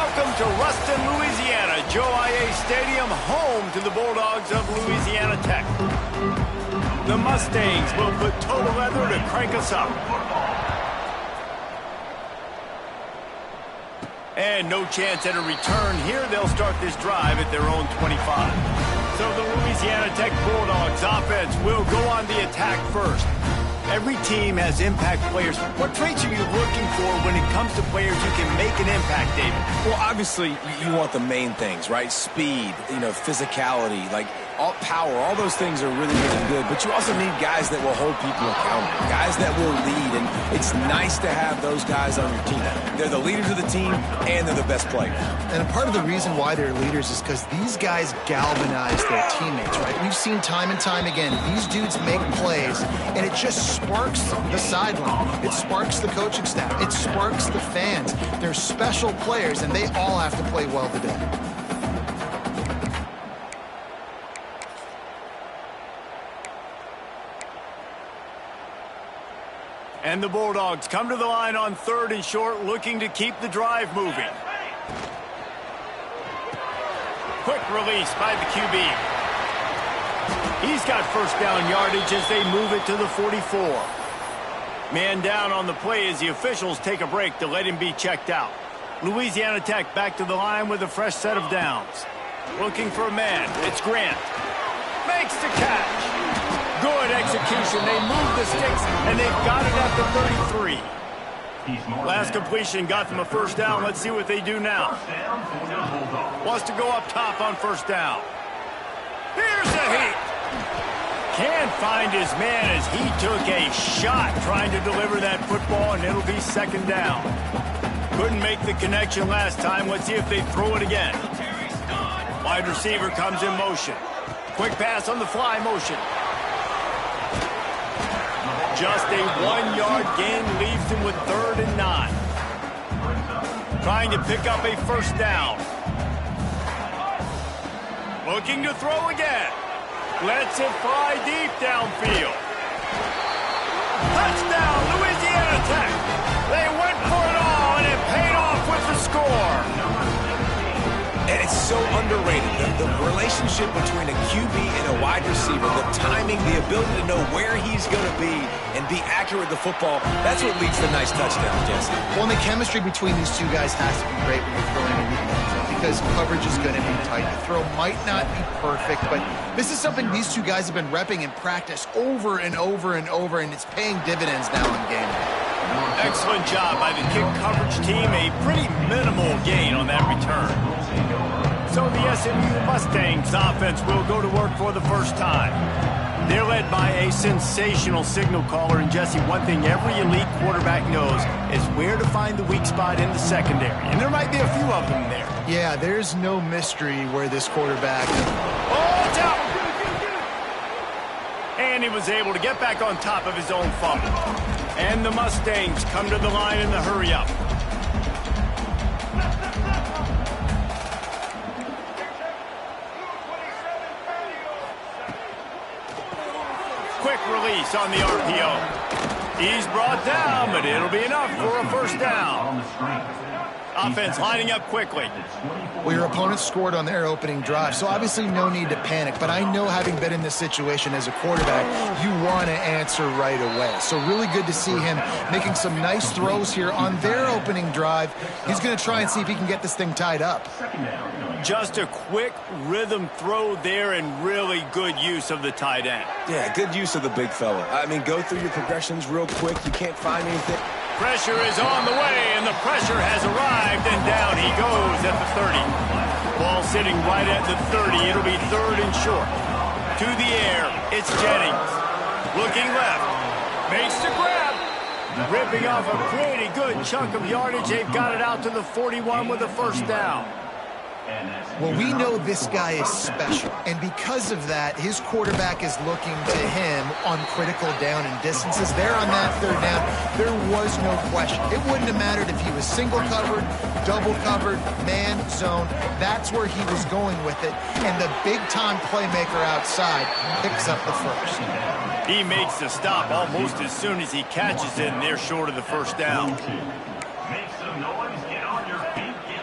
Welcome to Ruston, Louisiana, Joe IA Stadium, home to the Bulldogs of Louisiana Tech. The Mustangs will put total leather to crank us up. And no chance at a return here. They'll start this drive at their own 25. So the Louisiana Tech Bulldogs offense will go on the attack first. Every team has impact players. What traits are you looking for when it comes to players who can make an impact, David? Well, obviously, you want the main things, right? Speed, physicality, all power, all those things are really, really good. But you also need guys that will hold people accountable, guys that will lead. And it's nice to have those guys on your team. They're the leaders of the team, and they're the best players. And a part of the reason why they're leaders is because these guys galvanize their teammates, right? We've seen time and time again, these dudes make plays, and it just sparks the sideline. It sparks the coaching staff. It sparks the fans. They're special players, and they all have to play well today. And the Bulldogs come to the line on 3rd and short, looking to keep the drive moving. Quick release by the QB. He's got first down yardage as they move it to the 44. Man down on the play as the officials take a break to let him be checked out. Louisiana Tech back to the line with a fresh set of downs. Looking for a man. It's Grant. Makes the catch. Good execution. They move the sticks, and they've got it at the 33. Last completion got them a first down. Let's see what they do now. Wants to go up top on first down. Here's the heat. Can't find his man as he took a shot trying to deliver that football, and it'll be second down. Couldn't make the connection last time. Let's see if they throw it again. Wide receiver comes in motion. Quick pass on the fly motion. Just a 1-yard gain leaves him with 3rd and 9. Trying to pick up a first down. Looking to throw again. Lets it fly deep downfield. Touchdown, Louisiana Tech. They went for it all, and it paid off with the score. And it's so underrated. The relationship between a QB and a wide receiver, the timing, the ability to know where he's going to be and be accurate with the football, that's what leads to nice touchdowns, Jesse. Well, and the chemistry between these two guys has to be great when you're throwing in the end zone because coverage is going to be tight. The throw might not be perfect, but this is something these two guys have been repping in practice over and over and over, and it's paying dividends now in game day. Excellent job by the kick coverage team. A pretty minimal gain on that return. So the SMU Mustangs offense will go to work for the first time. They're led by a sensational signal caller. And, Jesse, one thing every elite quarterback knows is where to find the weak spot in the secondary. And there might be a few of them there. Yeah, there's no mystery where this quarterback... Oh, it's out! And he was able to get back on top of his own fumble. And the Mustangs come to the line in the hurry-up. Quick release on the RPO. He's brought down, but it'll be enough for a first down. Offense lining up quickly. Well, your opponent scored on their opening drive, so obviously no need to panic. But I know, having been in this situation as a quarterback, you want to answer right away. So really good to see him making some nice throws here on their opening drive. He's going to try and see if he can get this thing tied up. Just a quick rhythm throw there and really good use of the tight end. Yeah, good use of the big fella. I mean, go through your progressions real quick. You can't find anything. Pressure is on the way, and the pressure has arrived, and down he goes at the 30. Ball sitting right at the 30. It'll be 3rd and short. To the air, it's Jennings. Looking left. Makes the grab. Ripping off a pretty good chunk of yardage. They've got it out to the 41 with a first down. Well, we know this guy is special, and because of that, his quarterback is looking to him on critical down and distances. There on that 3rd down, there was no question. It wouldn't have mattered if he was single covered, double covered, man, zone. That's where he was going with it, and the big-time playmaker outside picks up the first. He makes the stop almost as soon as he catches it, and they're short of the first down.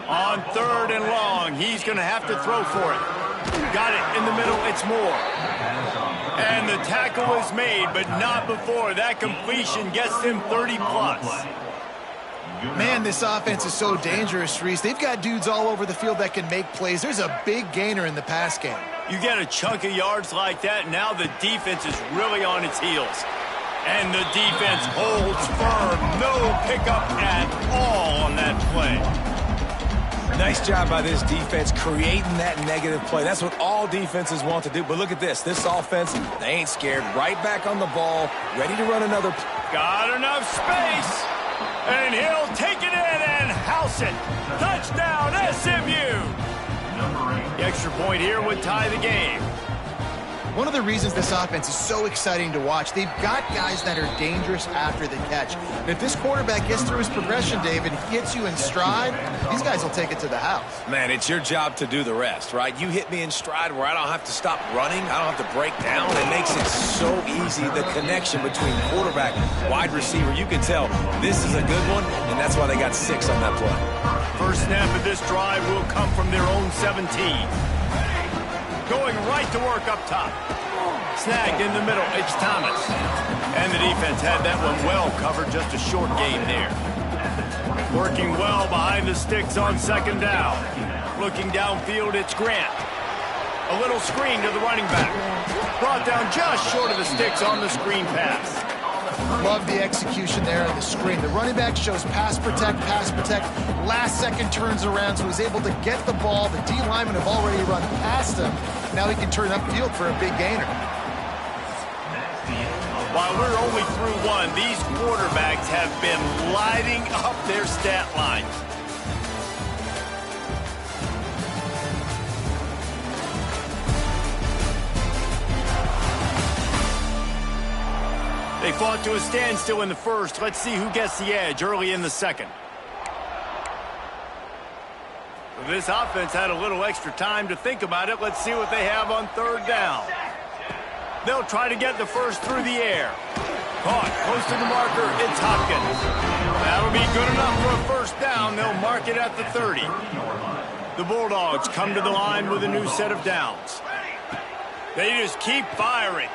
On 3rd and long. He's going to have to throw for it. Got it in the middle. It's Moore. And the tackle is made, but not before. That completion gets him 30-plus. Man, this offense is so dangerous, Reese. They've got dudes all over the field that can make plays. There's a big gainer in the pass game. You get a chunk of yards like that, now the defense is really on its heels. And the defense holds firm. No pickup at all on that play. Nice job by this defense creating that negative play. That's what all defenses want to do. But look at this. This offense, they ain't scared. Right back on the ball, ready to run another. Got enough space. And he'll take it in and house it. Touchdown, SMU. The extra point here would tie the game. One of the reasons this offense is so exciting to watch, they've got guys that are dangerous after the catch. And if this quarterback gets through his progression, David, gets you in stride, these guys will take it to the house. Man, it's your job to do the rest, right? You hit me in stride where I don't have to stop running. I don't have to break down. It makes it so easy, the connection between quarterback, wide receiver. You can tell this is a good one, and that's why they got 6 on that play. First snap of this drive will come from their own 17. Going right to work up top. Snagged in the middle, it's Thomas. And the defense had that one well covered, just a short game there. Working well behind the sticks on 2nd down. Looking downfield, it's Grant. A little screen to the running back. Brought down just short of the sticks on the screen pass. Love the execution there on the screen. The running back shows pass protect, last second turns around, so he's able to get the ball. The D linemen have already run past him. Now he can turn upfield for a big gainer. While we're only through one, these quarterbacks have been lighting up their stat lines. They fought to a standstill in the first. Let's see who gets the edge early in the second. This offense had a little extra time to think about it. Let's see what they have on 3rd down. They'll try to get the first through the air. Caught close to the marker. It's Hopkins. That'll be good enough for a first down. They'll mark it at the 30. The Bulldogs come to the line with a new set of downs. They just keep firing.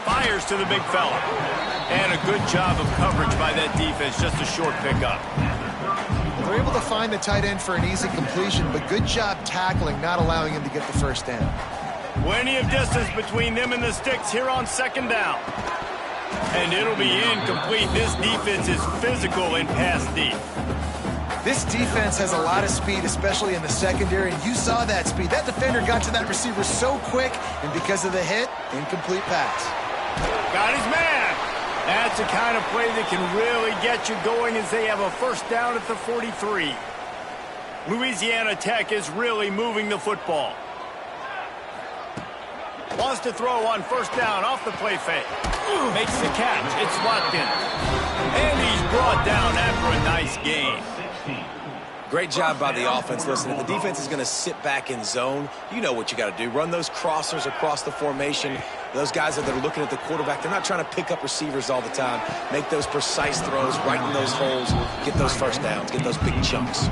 Fires to the big fella. And a good job of coverage by that defense. Just a short pickup. They're able to find the tight end for an easy completion, but good job tackling, not allowing him to get the first down. Plenty of distance between them and the sticks here on 2nd down. And it'll be incomplete. This defense is physical in pass deep. This defense has a lot of speed, especially in the secondary, and you saw that speed. That defender got to that receiver so quick, and because of the hit, incomplete pass. Got his man. That's the kind of play that can really get you going as they have a first down at the 43. Louisiana Tech is really moving the football. Wants to throw on 1st down off the play fake. Makes the catch. It's Watkins. And he's brought down after a nice gain. Great job by the offense. Listen, if the defense is going to sit back in zone, you know what you got to do. Run those crossers across the formation. Those guys that are looking at the quarterback, they're not trying to pick up receivers all the time. Make those precise throws, right in those holes, get those first downs, get those big chunks.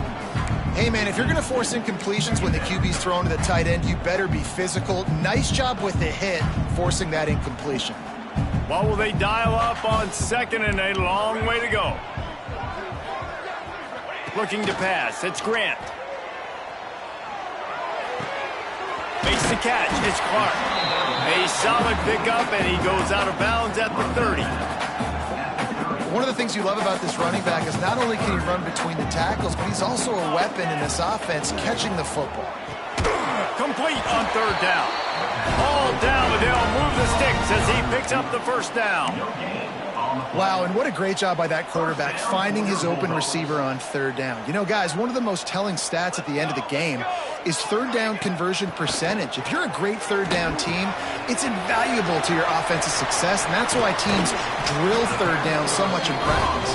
Hey, man, if you're going to force incompletions when the QB's thrown to the tight end, you better be physical. Nice job with the hit, forcing that incompletion. What will they dial up on 2nd and a long way to go? Looking to pass. It's Grant. Makes the catch. It's Clark. A solid pickup, and he goes out of bounds at the 30. One of the things you love about this running back is not only can he run between the tackles, but he's also a weapon in this offense, catching the football. Complete on 3rd down. All down, but they'll move the sticks as he picks up the first down. Wow, and what a great job by that quarterback, finding his open receiver on 3rd down. You know, guys, one of the most telling stats at the end of the game is 3rd down conversion percentage. If you're a great 3rd down team, it's invaluable to your offensive success, and that's why teams drill 3rd down so much in practice.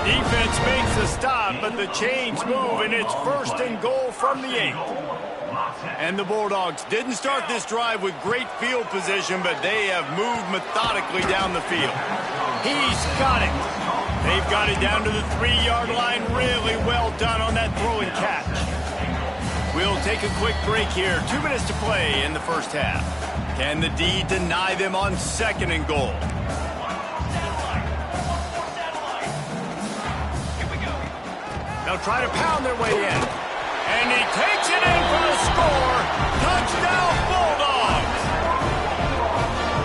Defense makes the stop, but the chains move, and it's 1st and goal from the 8. And the Bulldogs didn't start this drive with great field position, but they have moved methodically down the field. He's got it. They've got it down to the 3-yard line. Really well done on that throw and catch. We'll take a quick break here. 2 minutes to play in the first half. Can the D deny them on 2nd and goal? They'll try to pound their way in. And he takes it in for the score. Touchdown, Bulldogs!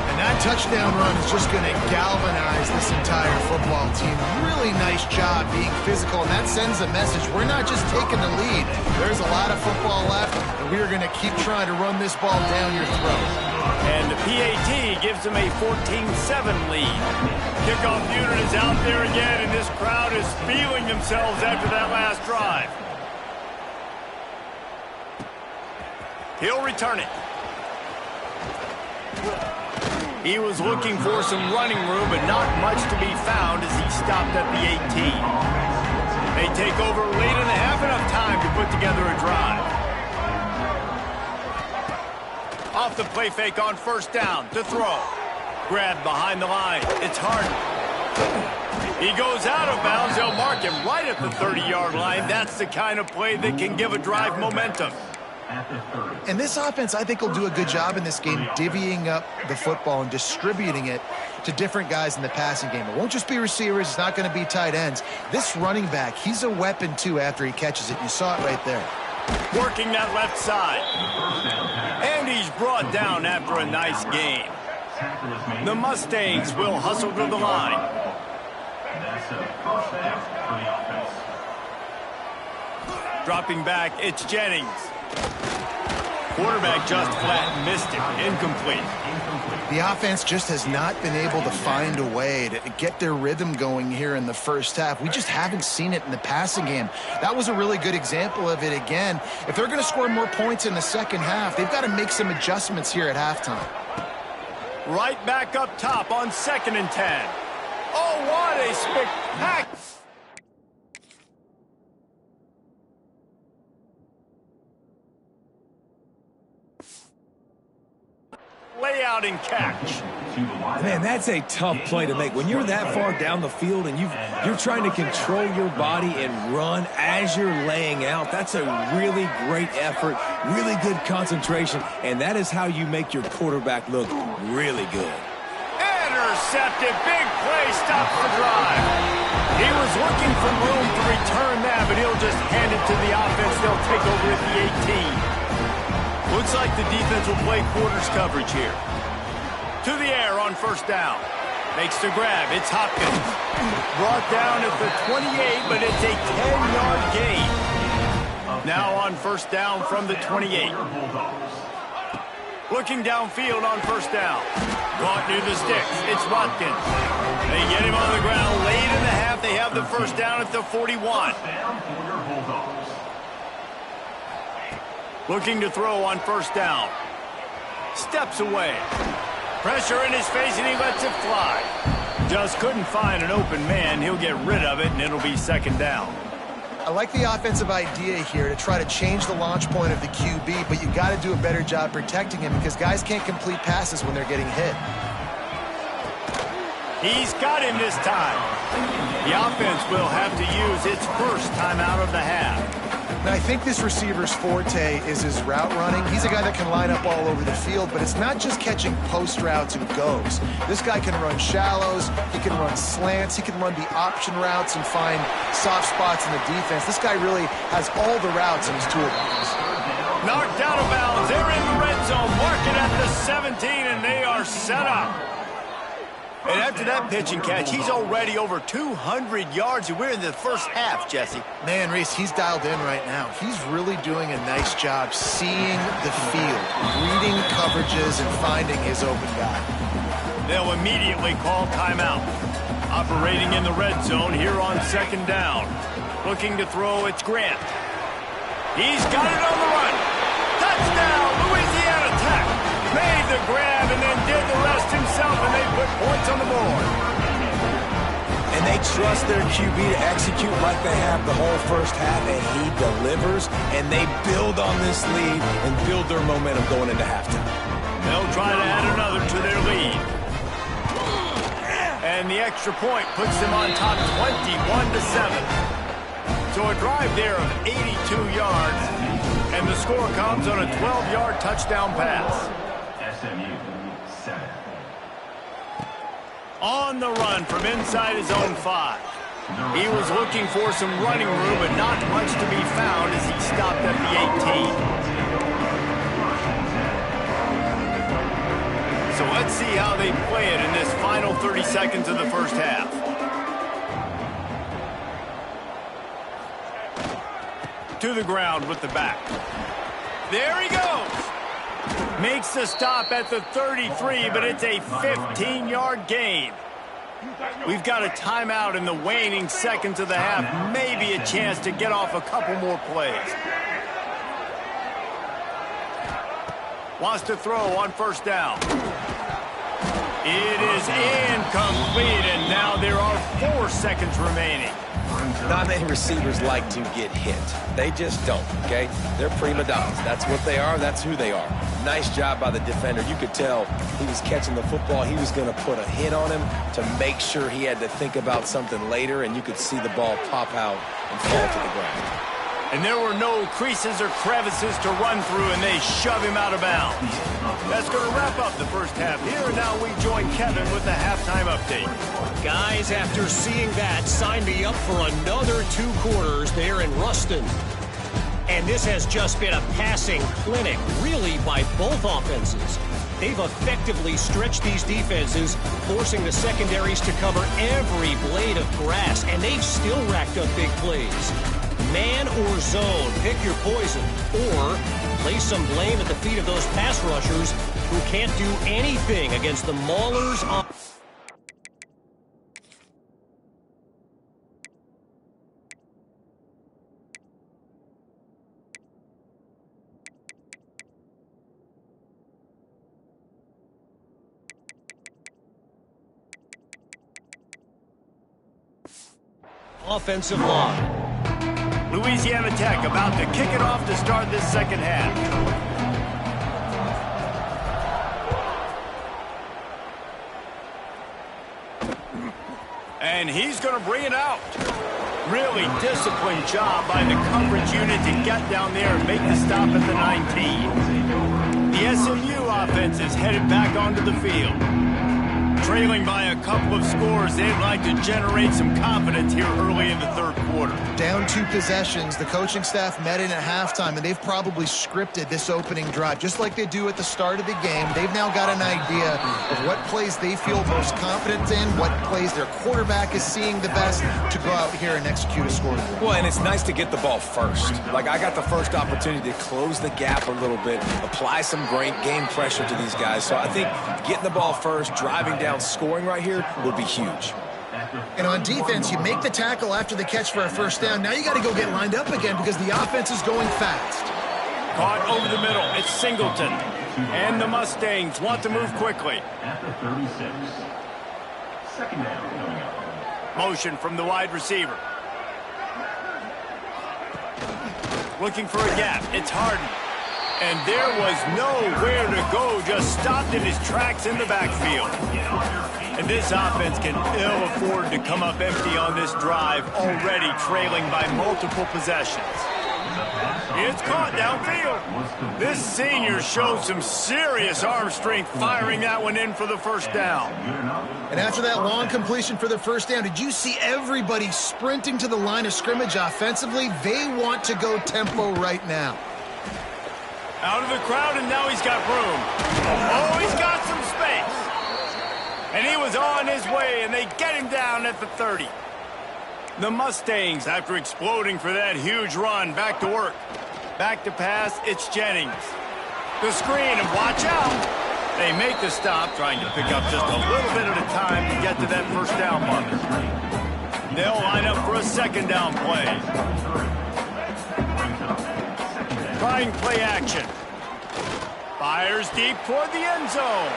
And that touchdown run is just going to galvanize this entire football team. Really nice job being physical, and that sends a message. We're not just taking the lead. There's a lot of football left, and we are going to keep trying to run this ball down your throat. And the PAT gives them a 14-7 lead. Kickoff unit is out there again, and this crowd is feeling themselves after that last drive. He'll return it. He was looking for some running room, but not much to be found as he stopped at the 18. They take over late in the half, enough time to put together a drive. Off the play fake on 1st down to throw. Grab behind the line. It's Harden. He goes out of bounds. They'll mark him right at the 30-yard line. That's the kind of play that can give a drive momentum. And this offense, I think, will do a good job in this game divvying up the football and distributing it to different guys in the passing game. It won't just be receivers. It's not going to be tight ends. This running back, he's a weapon, too, after he catches it. You saw it right there. Working that left side. And he's brought down after a nice game. The Mustangs will hustle to the line. Dropping back, it's Jennings. Quarterback just flat missed it. Incomplete. The offense just has not been able to find a way to get their rhythm going here in the first half. We just haven't seen it in the passing game. That was a really good example of it again. If they're going to score more points in the second half, they've got to make some adjustments here at halftime. Right back up top on 2nd and 10. Oh, what a spectacular... layout and catch. Man, that's a tough play to make. When you're that far down the field and you're trying to control your body and run as you're laying out, that's a really great effort, really good concentration, and that is how you make your quarterback look really good. Intercepted. Big play. Stops the drive. He was looking for room to return that, but he'll just hand it to the offense. They'll take over at the 18. Looks like the defense will play quarters coverage here. To the air on 1st down. Makes the grab. It's Hopkins. Brought down at the 28, but it's a 10-yard gain. Now on 1st down from the 28. Looking downfield on 1st down. Caught near the sticks. It's Watkins. They get him on the ground late in the half. They have the 1st down at the 41. Looking to throw on 1st down. Steps away. Pressure in his face, and he lets it fly. Just couldn't find an open man. He'll get rid of it, and it'll be 2nd down. I like the offensive idea here to try to change the launch point of the QB, but you got to do a better job protecting him because guys can't complete passes when they're getting hit. He's got him this time. The offense will have to use its 1st timeout of the half. Now, I think this receiver's forte is his route running. He's a guy that can line up all over the field, but it's not just catching post routes and goes. This guy can run shallows, he can run slants, he can run the option routes and find soft spots in the defense. This guy really has all the routes in his toolbox. Knocked out of bounds. They're in the red zone. Mark it at the 17, and they are set up. And after that pitch and catch, he's already over 200 yards, and we're in the first half, Jesse. Man, Reese, he's dialed in right now. He's really doing a nice job seeing the field, reading coverages, and finding his open guy. They'll immediately call timeout. Operating in the red zone here on 2nd down. Looking to throw, it's Grant. He's got it on the run. Touchdown, Louisiana Tech. Made the grab and then did the rest himself, and they put points on the board. And they trust their QB to execute like they have the whole first half, and he delivers, and they build on this lead and build their momentum going into halftime. They'll try to add another to their lead. And the extra point puts them on top 21-7. So a drive there of 82 yards, and the score comes on a 12-yard touchdown pass. SMU 7. On the run from inside his own 5. He was looking for some running room, but not much to be found as he stopped at the 18. So let's see how they play it in this final 30 seconds of the first half. To the ground with the back. There he goes. Makes the stop at the 33, but it's a 15-yard gain. We've got a timeout in the waning seconds of the half. Maybe a chance to get off a couple more plays. Wants to throw on first down. It is incomplete, and now there are 4 seconds remaining. Not many receivers like to get hit. They just don't, okay? They're prima donnas. That's what they are. That's who they are. Nice job by the defender. You could tell he was catching the football. He was going to put a hit on him to make sure he had to think about something later, and you could see the ball pop out and fall to the ground. And there were no creases or crevices to run through, and they shove him out of bounds. That's going to wrap up the first half here, and now we join Kevin with the halftime update. Guys, after seeing that, sign me up for another 2 quarters there in Ruston. And this has just been a passing clinic, really, by both offenses. They've effectively stretched these defenses, forcing the secondaries to cover every blade of grass, and they've still racked up big plays. Man or zone, pick your poison, or place some blame at the feet of those pass rushers who can't do anything against the maulers on... offensive line. Louisiana Tech about to kick it off to start this second half. And he's going to bring it out. Really disciplined job by the coverage unit to get down there and make the stop at the 19. The SMU offense is headed back onto the field. Trailing by a couple of scores, they'd like to generate some confidence here early in the third quarter. Down 2 possessions, the coaching staff met in at halftime, and they've probably scripted this opening drive, just like they do at the start of the game. They've now got an idea of what plays they feel most confident in, what plays their quarterback is seeing the best to go out here and execute a score. Well, and it's nice to get the ball first. Like, I got the first opportunity to close the gap a little bit, apply some great game pressure to these guys. So I think getting the ball first, driving down, scoring right here will be huge. And on defense, you make the tackle after the catch for a first down. Now you got to go get lined up again because the offense is going fast. Caught over the middle. It's Singleton. And the Mustangs want to move quickly. At the 36. Second down coming up. Motion from the wide receiver. Looking for a gap. It's Harden. And there was nowhere to go, just stopped in his tracks in the backfield. And this offense can ill afford to come up empty on this drive, already trailing by multiple possessions. It's caught downfield. This senior showed some serious arm strength firing that one in for the first down. And after that long completion for the first down, did you see everybody sprinting to the line of scrimmage offensively? They want to go tempo right now. Out of the crowd, and now he's got room. Oh, he's got some space. And he was on his way, and they get him down at the 30. The Mustangs, after exploding for that huge run, back to work. Back to pass, it's Jennings. The screen, and watch out. They make the stop, trying to pick up just a little bit at a time to get to that first down marker. They'll line up for a second down play. Trying play action. Fires deep toward the end zone.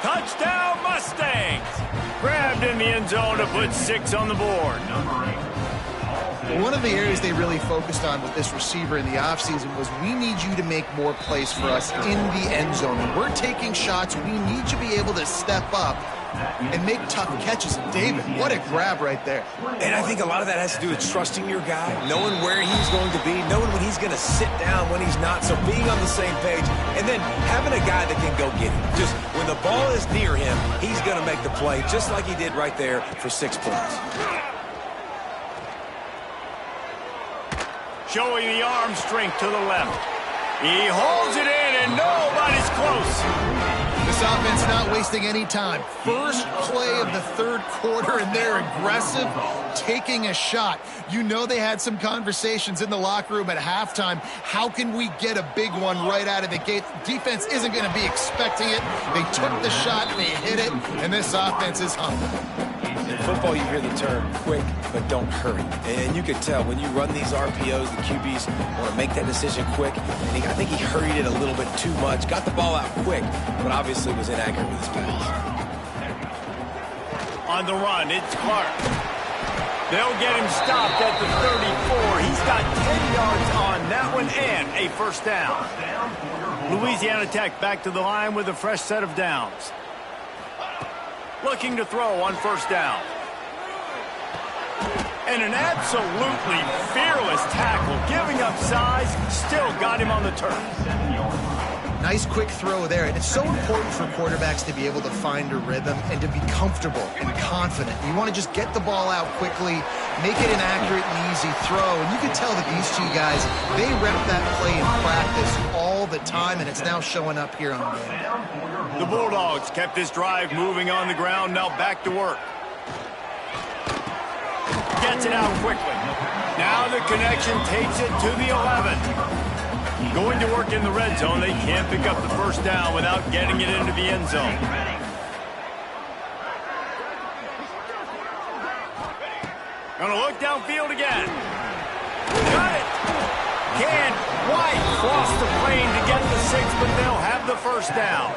Touchdown Mustangs! Grabbed in the end zone to put 6 on the board. One of the areas they really focused on with this receiver in the offseason was we need you to make more plays for us in the end zone. When we're taking shots, we need you to be able to step up and make tough catches. And David, what a grab right there. And I think a lot of that has to do with trusting your guy, knowing where he's going to be, knowing when he's going to sit down, when he's not. So being on the same page, and then having a guy that can go get him. Just when the ball is near him, he's going to make the play, just like he did right there for 6 points. Showing the arm strength to the left. He holds it in, and nobody's close. This offense not wasting any time. First play of the third quarter, and they're aggressive, taking a shot. You know they had some conversations in the locker room at halftime. How can we get a big one right out of the gate? Defense isn't going to be expecting it. They took the shot, they hit it, and this offense is humble. In football, you hear the term quick, but don't hurry. And you could tell when you run these RPOs, the QBs want to make that decision quick. And I think he hurried it a little bit too much. Got the ball out quick, but obviously was inaccurate with his pass. On the run, it's Clark. They'll get him stopped at the 34. He's got 10 yards on that one and a first down. Louisiana Tech back to the line with a fresh set of downs. Looking to throw on first down. And an absolutely fearless tackle, giving up size, still got him on the turf. Nice quick throw there. And it's so important for quarterbacks to be able to find a rhythm and to be comfortable and confident. You want to just get the ball out quickly, make it an accurate and easy throw. And you can tell that these two guys, they rep that play in practice all the time, and it's now showing up here on game. The Bulldogs kept this drive moving on the ground, now back to work. Gets it out quickly. Now the connection takes it to the 11. Going to work in the red zone. They can't pick up the first down without getting it into the end zone. Gonna look downfield again. Got it. Can't quite cross the plane to get the 6, but they'll have the first down.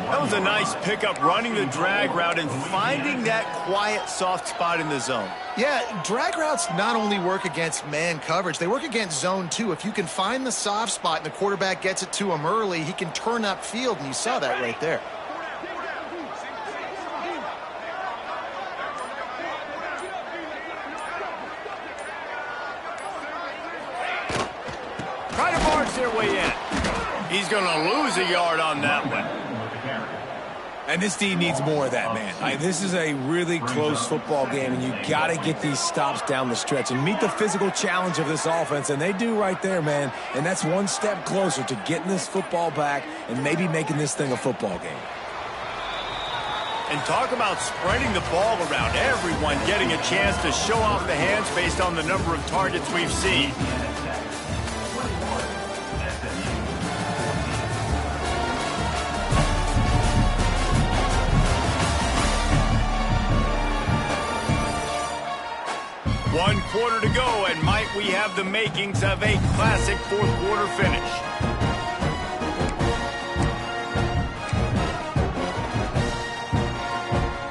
That was a nice pickup, running the drag route and finding that quiet, soft spot in the zone. Yeah, drag routes not only work against man coverage, they work against zone too. If you can find the soft spot and the quarterback gets it to him early, he can turn upfield, and you saw that right there. Try to march their way in. He's going to lose a yard on that one. And this team needs more of that, man. This is a really close football game, and you got to get these stops down the stretch and meet the physical challenge of this offense, and they do right there, man. And that's one step closer to getting this football back and maybe making this thing a football game. And talk about spreading the ball around. Everyone getting a chance to show off the hands based on the number of targets we've seen. One quarter to go, and might we have the makings of a classic fourth quarter finish.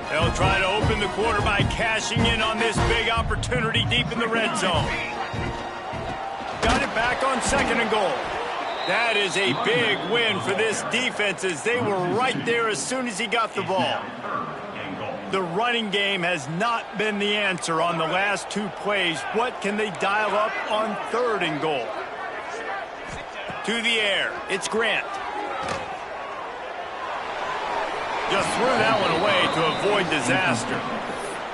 They'll try to open the quarter by cashing in on this big opportunity deep in the red zone. Got it back on 2nd and goal. That is a big win for this defense, as they were right there as soon as he got the ball. The running game has not been the answer on the last 2 plays. What can they dial up on 3rd and goal? To the air. It's Grant. Just threw that one away to avoid disaster.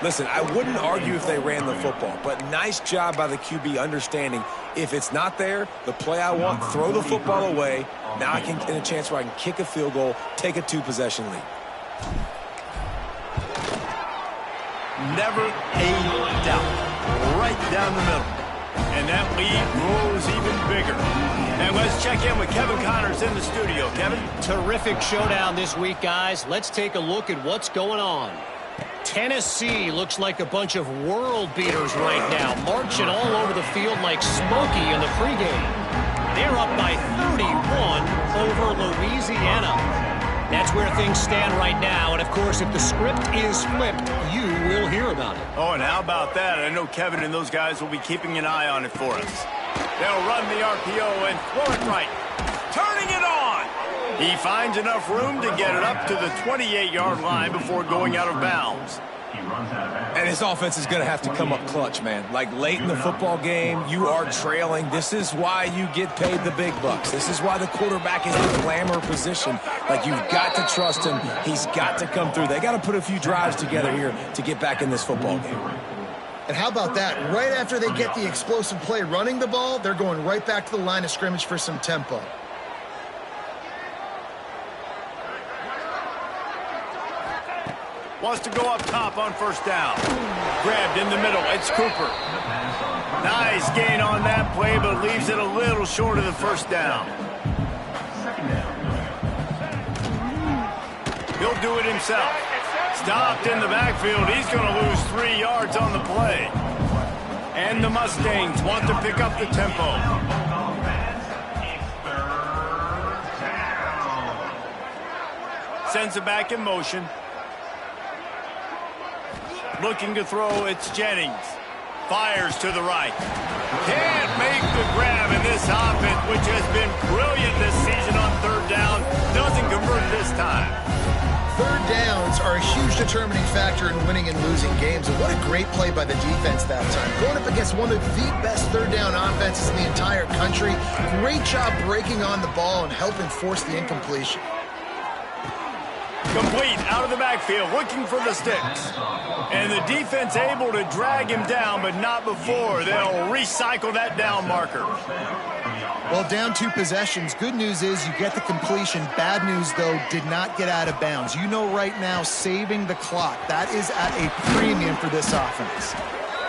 Listen, I wouldn't argue if they ran the football, but nice job by the QB understanding if it's not there, the play I want, throw the football away. Now I can get a chance where I can kick a field goal, take a 2-possession lead. Never a doubt. Right down the middle. And that lead grows even bigger. And let's check in with Kevin Connors in the studio. Kevin? Terrific showdown this week, guys. Let's take a look at what's going on. Tennessee looks like a bunch of world beaters right now, marching all over the field like Smokey in the pregame. They're up by 31 over Louisiana. That's where things stand right now, and of course, if the script is flipped, you will hear about it. Oh, and how about that? I know Kevin and those guys will be keeping an eye on it for us. They'll run the RPO and throw it right. Turning it on. He finds enough room to get it up to the 28-yard line before going out of bounds. And his offense is going to have to come up clutch, man. Like late in the football game, you are trailing. This is why you get paid the big bucks. This is why the quarterback is in glamour position. Like, you've got to trust him. He's got to come through. They got to put a few drives together here to get back in this football game. And how about that? Right after they get the explosive play running the ball, they're going right back to the line of scrimmage for some tempo. Wants to go up top on first down. Grabbed in the middle. It's Cooper. Nice gain on that play, but leaves it a little short of the first down. He'll do it himself. Stopped in the backfield. He's going to lose 3 yards on the play. And the Mustangs want to pick up the tempo. Sends it back in motion. Looking to throw, it's Jennings. Fires to the right. Can't make the grab in this offense, which has been brilliant this season on third down. Doesn't convert this time. Third downs are a huge determining factor in winning and losing games. And what a great play by the defense that time. Going up against one of the best third down offenses in the entire country. Great job breaking on the ball and helping force the incompletion. Complete out of the backfield, looking for the sticks. And the defense able to drag him down, but not before. They'll recycle that down marker. Well, down 2 possessions. Good news is you get the completion. Bad news, though, did not get out of bounds. You know right now, saving the clock. That is at a premium for this offense.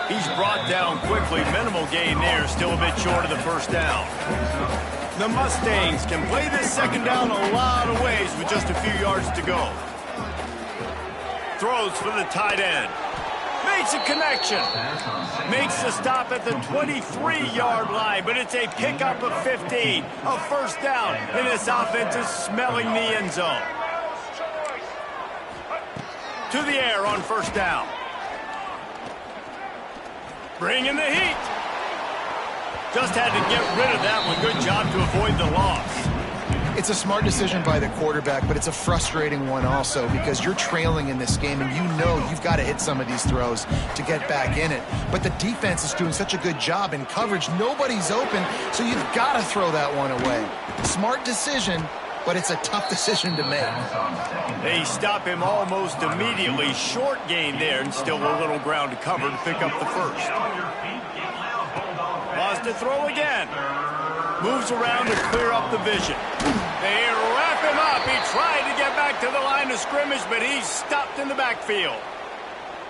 He's brought down quickly. Minimal gain there, still a bit short of the first down. The Mustangs can play this second down a lot of ways with just a few yards to go. Throws for the tight end. Makes a connection. Makes the stop at the 23-yard line, but it's a pickup of 15. A first down, and this offense is smelling the end zone. To the air on first down. Bringing the heat. Just had to get rid of that one. Good job to avoid the loss. It's a smart decision by the quarterback, but it's a frustrating one also because you're trailing in this game and you know you've got to hit some of these throws to get back in it. But the defense is doing such a good job in coverage. Nobody's open, so you've got to throw that one away. Smart decision, but it's a tough decision to make. They stop him almost immediately. Short gain there and still a little ground to cover to pick up the first. Wants to throw again. Moves around to clear up the vision. They wrap him up. He tried to get back to the line of scrimmage, but he's stopped in the backfield.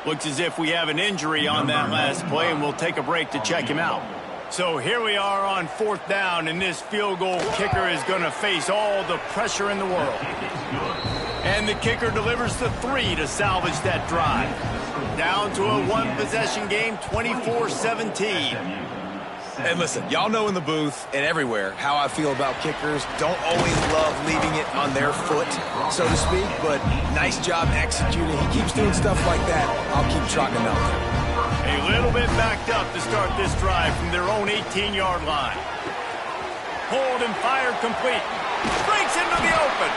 Looks as if we have an injury on that last play, and we'll take a break to check him out. So here we are on fourth down, and this field goal kicker is going to face all the pressure in the world. And the kicker delivers the 3 to salvage that drive. Down to a one-possession game, 24-17. And listen, y'all know in the booth and everywhere how I feel about kickers. Don't always love leaving it on their foot, so to speak, but nice job executing. He keeps doing stuff like that. I'll keep trotting him out there. A little bit backed up to start this drive from their own 18-yard line. Pulled and fired complete. Breaks into the open.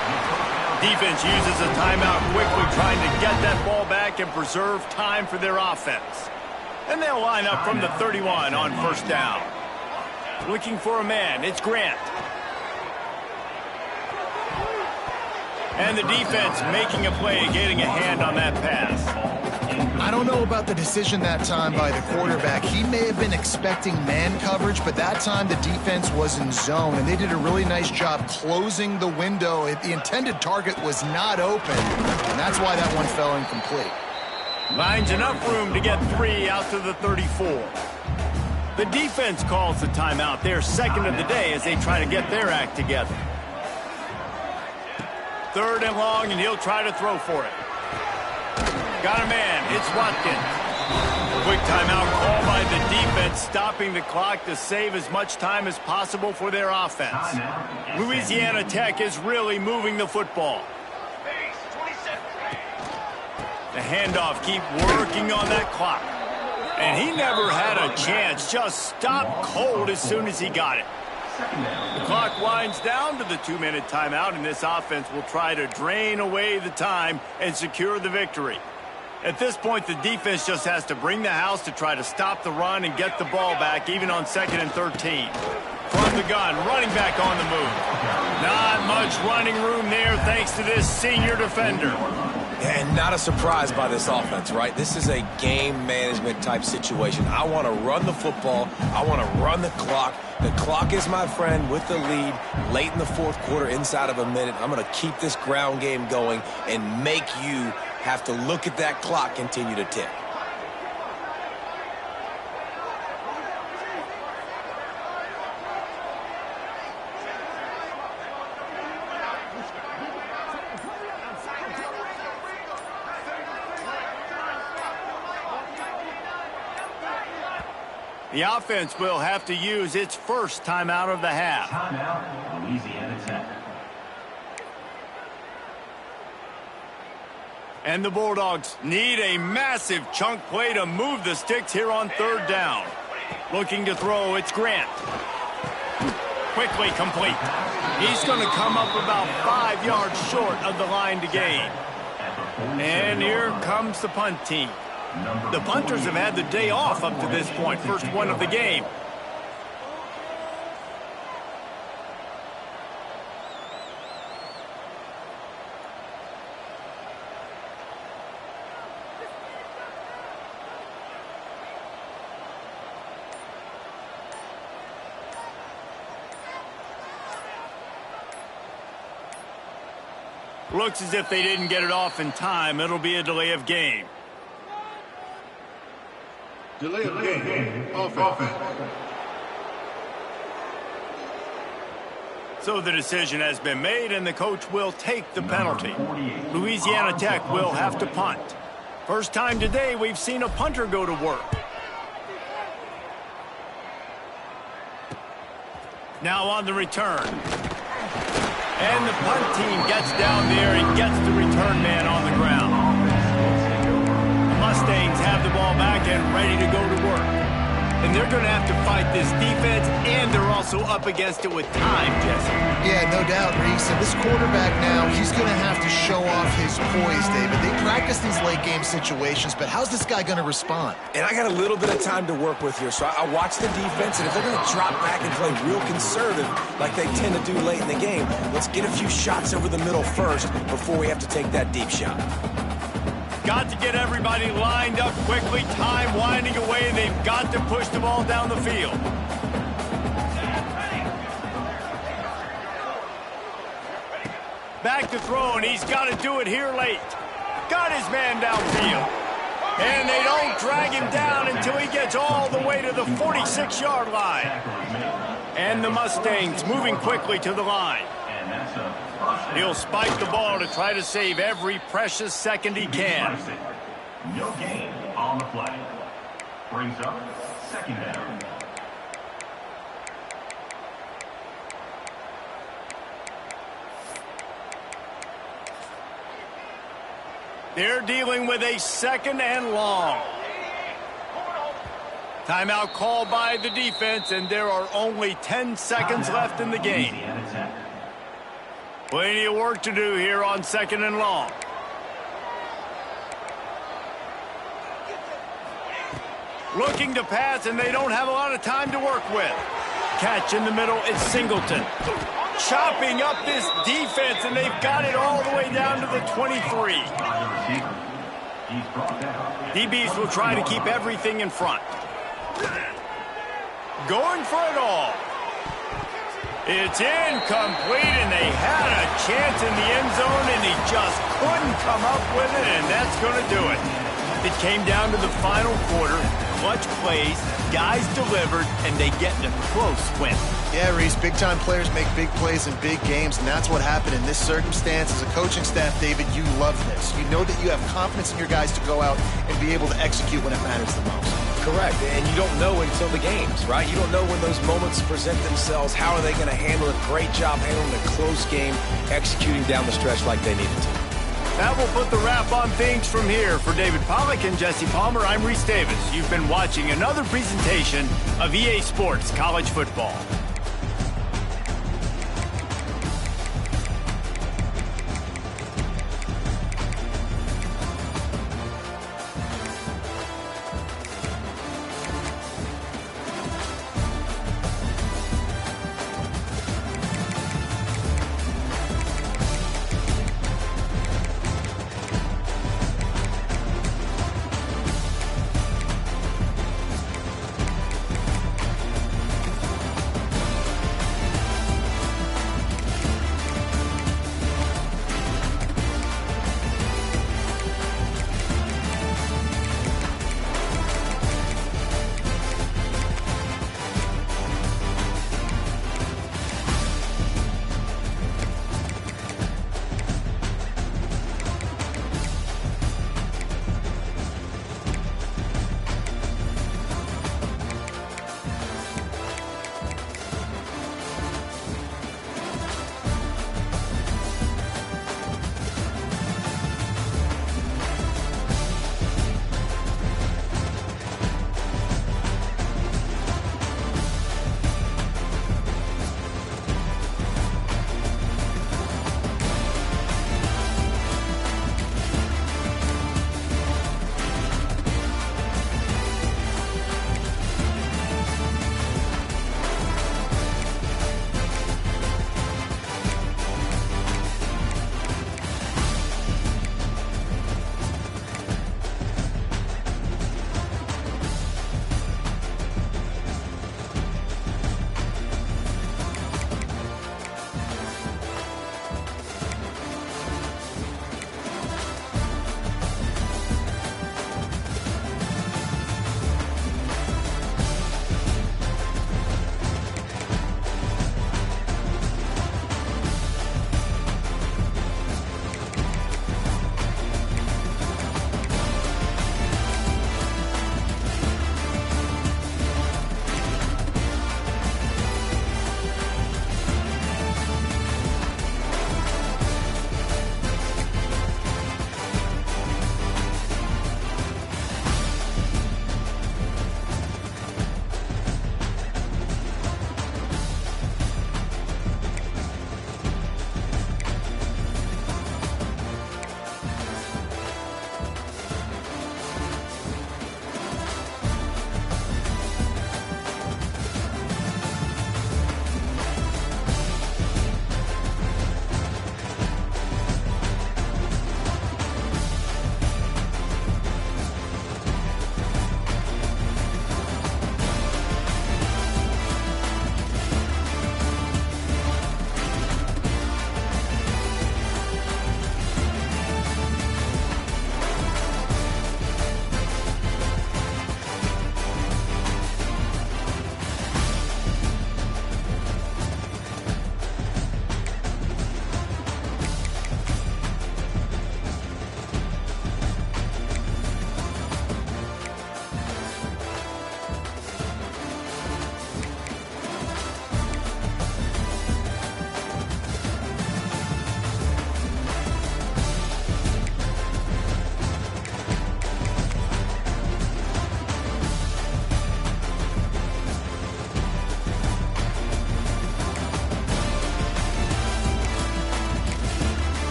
Defense uses a timeout quickly, trying to get that ball back and preserve time for their offense. And they'll line up from the 31 on first down. Looking for a man, it's Grant. And the defense making a play, getting a hand on that pass. I don't know about the decision that time by the quarterback. He may have been expecting man coverage, but that time the defense was in zone, and they did a really nice job closing the window. The intended target was not open, and that's why that one fell incomplete. Finds enough room to get 3 out to the 34. The defense calls the timeout. Their second of the day as they try to get their act together. 3rd and long, and he'll try to throw for it. Got a man. It's Watkins. Quick timeout call by the defense, stopping the clock to save as much time as possible for their offense. Louisiana Tech is really moving the football. The handoff, keep working on that clock. And he never had a chance, just stopped cold as soon as he got it. Second down. The clock winds down to the 2-minute timeout, and this offense will try to drain away the time and secure the victory. At this point, the defense just has to bring the house to try to stop the run and get the ball back, even on 2nd and 13. From the gun, running back on the move. Not much running room there thanks to this senior defender. And not a surprise by this offense, right? This is a game management type situation. I want to run the football. I want to run the clock. The clock is my friend with the lead late in the 4th quarter, inside of a minute. I'm going to keep this ground game going and make you have to look at that clock continue to tick. The offense will have to use its first timeout of the half. Timeout, Louisiana Tech. And the Bulldogs need a massive chunk play to move the sticks here on 3rd down. Looking to throw, it's Grant. Quickly complete. He's going to come up about 5 yards short of the line to gain. And here comes the punt team. The punters have had the day off up to this point, first one of the game. Looks as if they didn't get it off in time. It'll be a delay of game. Delay of game. Offense. So the decision has been made, and the coach will take the penalty. Louisiana Tech will have to punt. First time today we've seen a punter go to work. Now on the return. And the punt team gets down there and gets the return man on the ground. The Mustangs have the ball back and ready to go to work. And they're going to have to fight this defense, and they're also up against it with time, Jesse. Yeah, no doubt, Reese. And this quarterback now, he's going to have to show off his poise, David. They practice these late-game situations, but how's this guy going to respond? And I got a little bit of time to work with here, so I watch the defense, and if they're going to drop back and play real conservative like they tend to do late in the game, let's get a few shots over the middle first before we have to take that deep shot. Got to get everybody lined up quickly. Time winding away. They've got to push the ball down the field. Back to throw, and he's got to do it here late. Got his man downfield. And they don't drag him down until he gets all the way to the 46-yard line. And the Mustangs moving quickly to the line. He'll spike the ball to try to save every precious second he can. No gain on the play. Brings up second down. They're dealing with a 2nd and long. Timeout called by the defense, and there are only 10 seconds left in the game. Plenty of work to do here on 2nd and long. Looking to pass, and they don't have a lot of time to work with. Catch in the middle, it's Singleton. Chopping up this defense, and they've got it all the way down to the 23. DBs will try to keep everything in front. Going for it all. It's incomplete, and they had a chance in the end zone, and he just couldn't come up with it, and that's going to do it. It came down to the final quarter. Clutch plays, guys delivered, and they get in a close win. Yeah, Reese, big-time players make big plays in big games, and that's what happened in this circumstance. As a coaching staff, David, you love this. You know that you have confidence in your guys to go out and be able to execute when it matters the most. Correct, and you don't know until the games, right? You don't know when those moments present themselves. How are they going to handle it? Great job handling a close game, executing down the stretch like they needed to. That will put the wrap on things from here. For David Pollack and Jesse Palmer, I'm Reese Davis. You've been watching another presentation of EA Sports College Football.